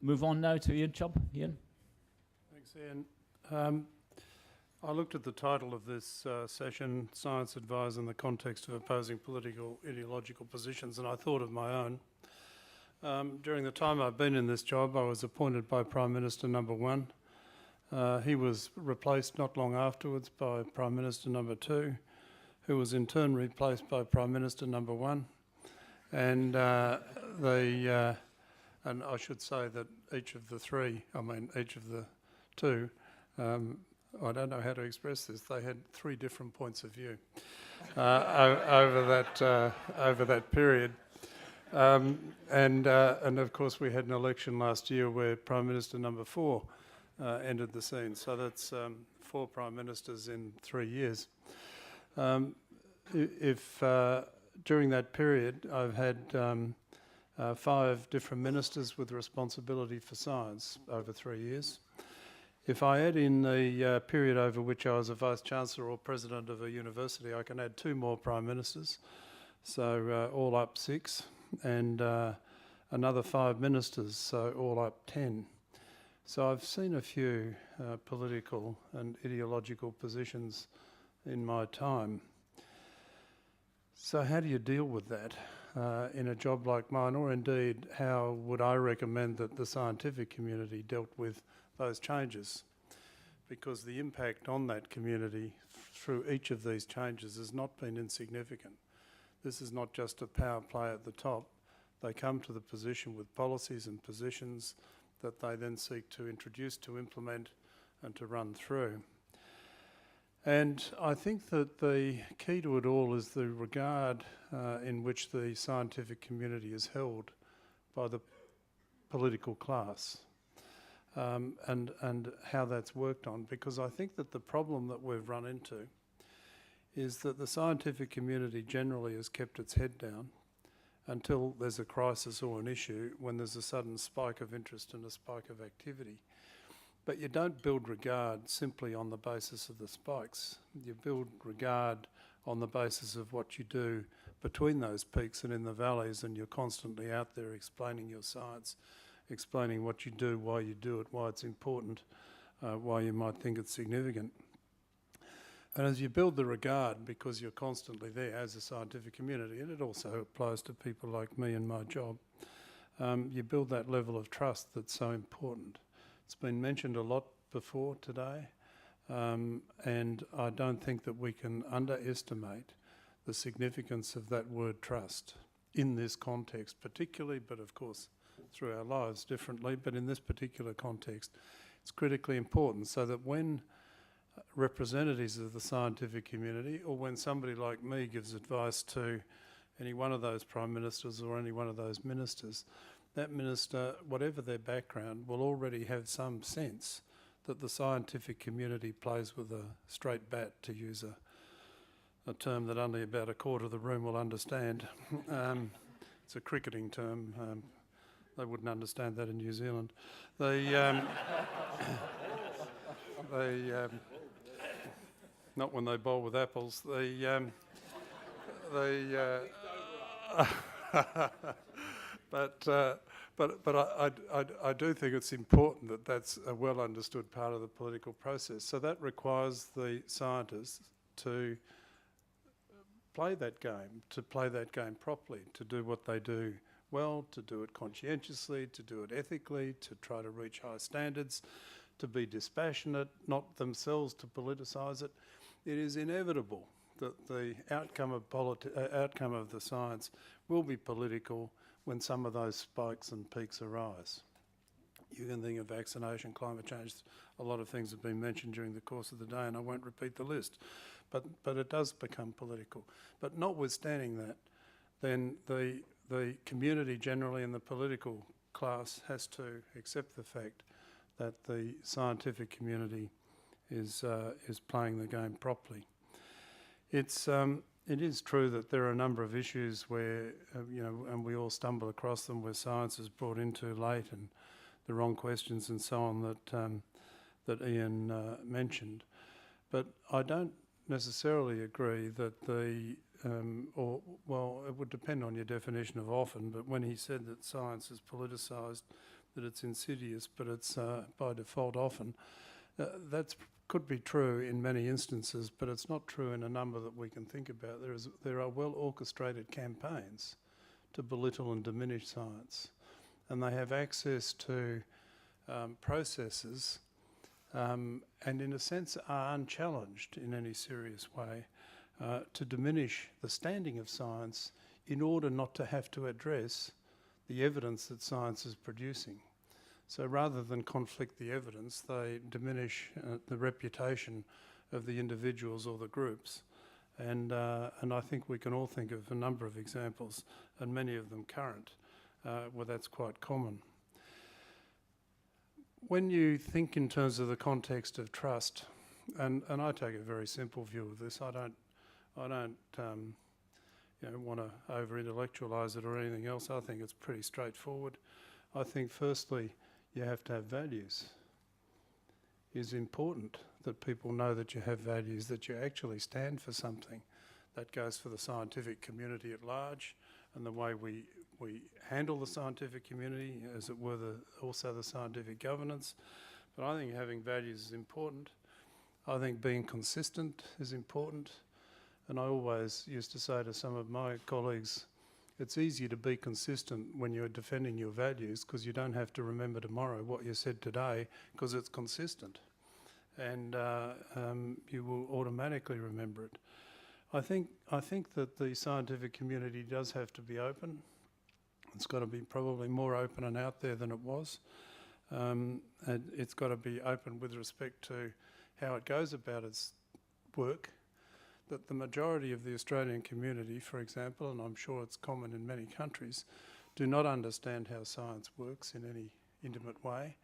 move on now to Ian Chubb. Ian? Thanks, Ian. I looked at the title of this session, Science Advised in the Context of Opposing Political Ideological Positions, and I thought of my own. During the time I've been in this job, I was appointed by Prime Minister number 1. He was replaced not long afterwards by Prime Minister number 2, who was in turn replaced by Prime Minister number 1. And and I should say that each of the two, I don't know how to express this, they had 3 different points of view over that period. And of course we had an election last year where Prime Minister number 4 entered the scene. So that's 4 Prime Ministers in 3 years. During that period I've had 5 different ministers with responsibility for science over 3 years. If I add in the period over which I was a Vice-Chancellor or President of a university, I can add 2 more Prime Ministers, so all up 6, and another 5 ministers, so all up 10. So I've seen a few political and ideological positions in my time. So how do you deal with that in a job like mine, or indeed how would I recommend that the scientific community dealt with those changes? Because the impact on that community through each of these changes has not been insignificant. This is not just a power play at the top. They come to the position with policies and positions that they then seek to introduce, to implement and to run through. And I think that the key to it all is the regard in which the scientific community is held by the political class, and how that's worked on. Because I think that the problem that we've run into is that the scientific community generally has kept its head down until there's a crisis or an issue, when there's a sudden spike of interest and a spike of activity. But you don't build regard simply on the basis of the spikes. You build regard on the basis of what you do between those peaks and in the valleys, and you're constantly out there explaining your science, explaining what you do, why you do it, why it's important, why you might think it's significant. And as you build the regard, because you're constantly there as a scientific community, and it also applies to people like me in my job, you build that level of trust that's so important. It's been mentioned a lot before today, and I don't think that we can underestimate the significance of that word trust in this context particularly, but of course through our lives differently, but in this particular context it's critically important, so that when representatives of the scientific community, or when somebody like me gives advice to any one of those Prime Ministers or any one of those ministers, that minister, whatever their background, will already have some sense that the scientific community plays with a straight bat, to use a term that only about a quarter of the room will understand. It's a cricketing term. They wouldn't understand that in New Zealand. Not when they bowl with apples. But I do think it's important that that's a well understood part of the political process. So that requires the scientists to play that game properly, to do what they do well, to do it conscientiously, to do it ethically, to try to reach high standards, to be dispassionate, not themselves to politicise it. It is inevitable that the outcome of the science will be political when some of those spikes and peaks arise. You can think of vaccination, climate change, a lot of things have been mentioned during the course of the day, and I won't repeat the list, but it does become political. But notwithstanding that, then the community generally and the political class has to accept the fact that the scientific community is playing the game properly. It is true that there are a number of issues where, and we all stumble across them, where science is brought in too late and the wrong questions and so on that Ian mentioned. But I don't necessarily agree that it would depend on your definition of often, but when he said that science is politicised, that it's insidious, but it's by default often. That could be true in many instances, but it's not true in a number that we can think about. There are well orchestrated campaigns to belittle and diminish science, and they have access to processes and in a sense are unchallenged in any serious way to diminish the standing of science in order not to have to address the evidence that science is producing. So rather than conflict the evidence, they diminish the reputation of the individuals or the groups. And I think we can all think of a number of examples, and many of them current, where that's quite common. When you think in terms of the context of trust, and I take a very simple view of this, I don't want to over-intellectualise it or anything else. I think it's pretty straightforward. I think firstly, you have to have values. It's important that people know that you have values, that you actually stand for something. That goes for the scientific community at large and the way we handle the scientific community, as it were, also the scientific governance. But I think having values is important. I think being consistent is important. And I always used to say to some of my colleagues, it's easier to be consistent when you're defending your values because you don't have to remember tomorrow what you said today because it's consistent. And you will automatically remember it. I think that the scientific community does have to be open. It's got to be probably more open and out there than it was. And it's got to be open with respect to how it goes about its work. That the majority of the Australian community, for example, and I'm sure it's common in many countries, do not understand how science works in any intimate way.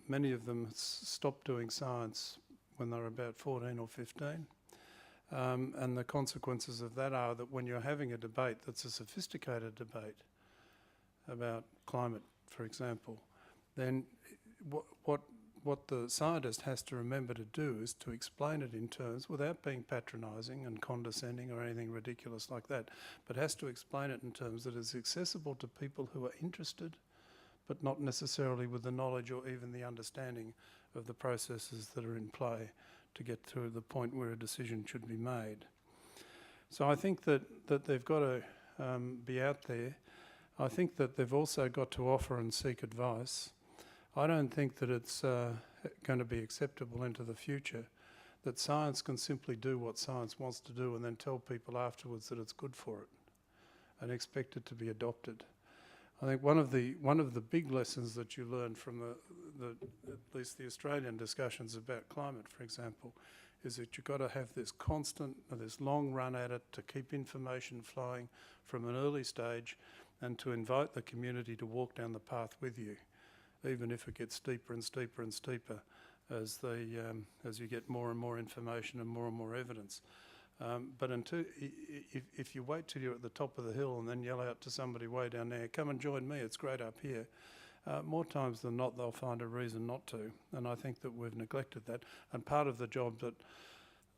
Many of them stopped doing science when they were about 14 or 15. And the consequences of that are that when you're having a debate that's a sophisticated debate about climate, for example, then what the scientist has to remember to do is to explain it in terms, without being patronising and condescending or anything ridiculous like that, but has to explain it in terms that is accessible to people who are interested, but not necessarily with the knowledge or even the understanding of the processes that are in play to get to the point where a decision should be made. So I think that they've got to be out there. I think that they've also got to offer and seek advice. I don't think that it's going to be acceptable into the future that science can simply do what science wants to do and then tell people afterwards that it's good for it and expect it to be adopted. I think one of the big lessons that you learn from at least the Australian discussions about climate, for example, is that you've got to have this constant, this long run at it to keep information flowing from an early stage and to invite the community to walk down the path with you, even if it gets steeper and steeper and steeper as you get more and more information and more evidence. But if you wait till you're at the top of the hill and then yell out to somebody way down there, come and join me, it's great up here, more times than not they'll find a reason not to. And I think that we've neglected that. And part of the job that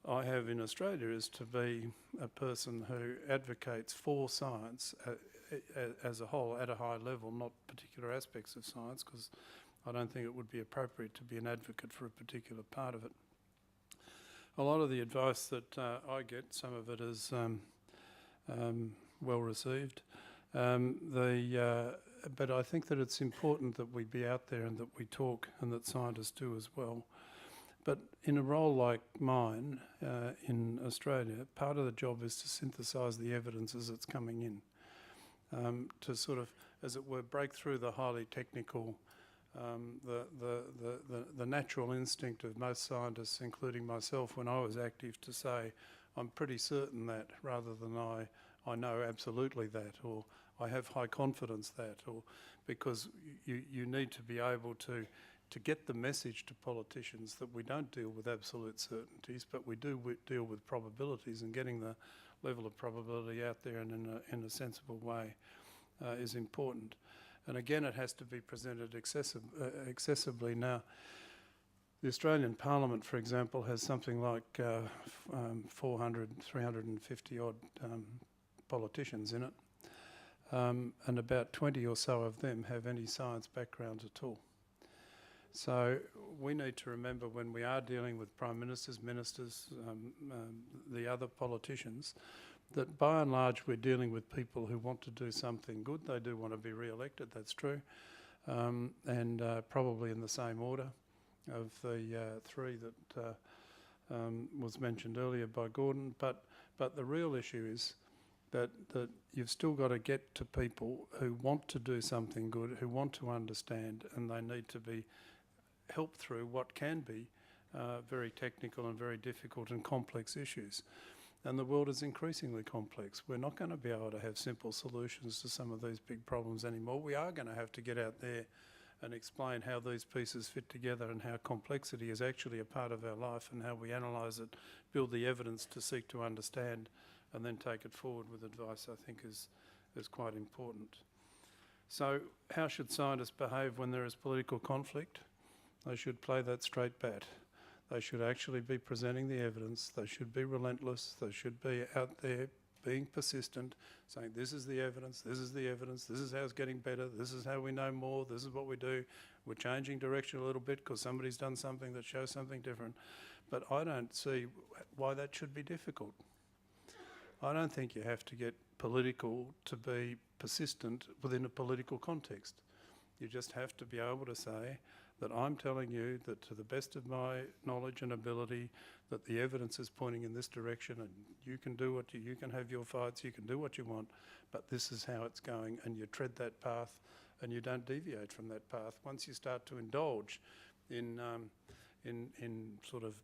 I have in Australia is to be a person who advocates for science as a whole at a high level, not particular aspects of science, because I don't think it would be appropriate to be an advocate for a particular part of it. A lot of the advice that I get, some of it is well received, but I think that it's important that we be out there and that we talk and that scientists do as well. But in a role like mine in Australia, part of the job is to synthesise the evidence as it's coming in, to sort of, as it were, break through the highly technical, the natural instinct of most scientists, including myself when I was active, to say, I'm pretty certain that, rather than I know absolutely that, or I have high confidence that, or because you need to be able to get the message to politicians that we don't deal with absolute certainties, but we do deal with probabilities, and getting the level of probability out there and in a sensible way is important. And again, it has to be presented accessibly. Now, the Australian Parliament, for example, has something like 350 odd politicians in it. and about 20 or so of them have any science backgrounds at all. So we need to remember when we are dealing with prime ministers, ministers, the other politicians, that by and large we're dealing with people who want to do something good. They do want to be re-elected, that's true, and probably in the same order of the three that was mentioned earlier by Gordon. But the real issue is that you've still got to get to people who want to do something good, who want to understand, and they need to be helped through what can be very technical and very difficult and complex issues. And the world is increasingly complex. We're not going to be able to have simple solutions to some of these big problems anymore. We are going to have to get out there and explain how these pieces fit together and how complexity is actually a part of our life and how we analyse it, build the evidence to seek to understand, and then take it forward with advice, I think is quite important. So how should scientists behave when there is political conflict? They should play that straight bat. They should actually be presenting the evidence. They should be relentless. They should be out there being persistent, saying this is the evidence, this is the evidence, this is how it's getting better, this is how we know more, this is what we do. We're changing direction a little bit because somebody's done something that shows something different. But I don't see why that should be difficult. I don't think you have to get political to be persistent within a political context. You just have to be able to say that I'm telling you that to the best of my knowledge and ability that the evidence is pointing in this direction, and you can do what you can have your fights, you can do what you want, but this is how it's going, and you tread that path and you don't deviate from that path. Once you start to indulge in sort of,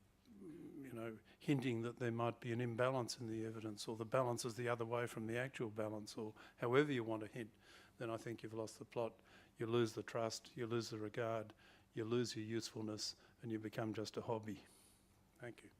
you know, hinting that there might be an imbalance in the evidence, or the balance is the other way from the actual balance, or however you want to hint, then I think you've lost the plot. You lose the trust, you lose the regard, you lose your usefulness, and you become just a hobby. Thank you.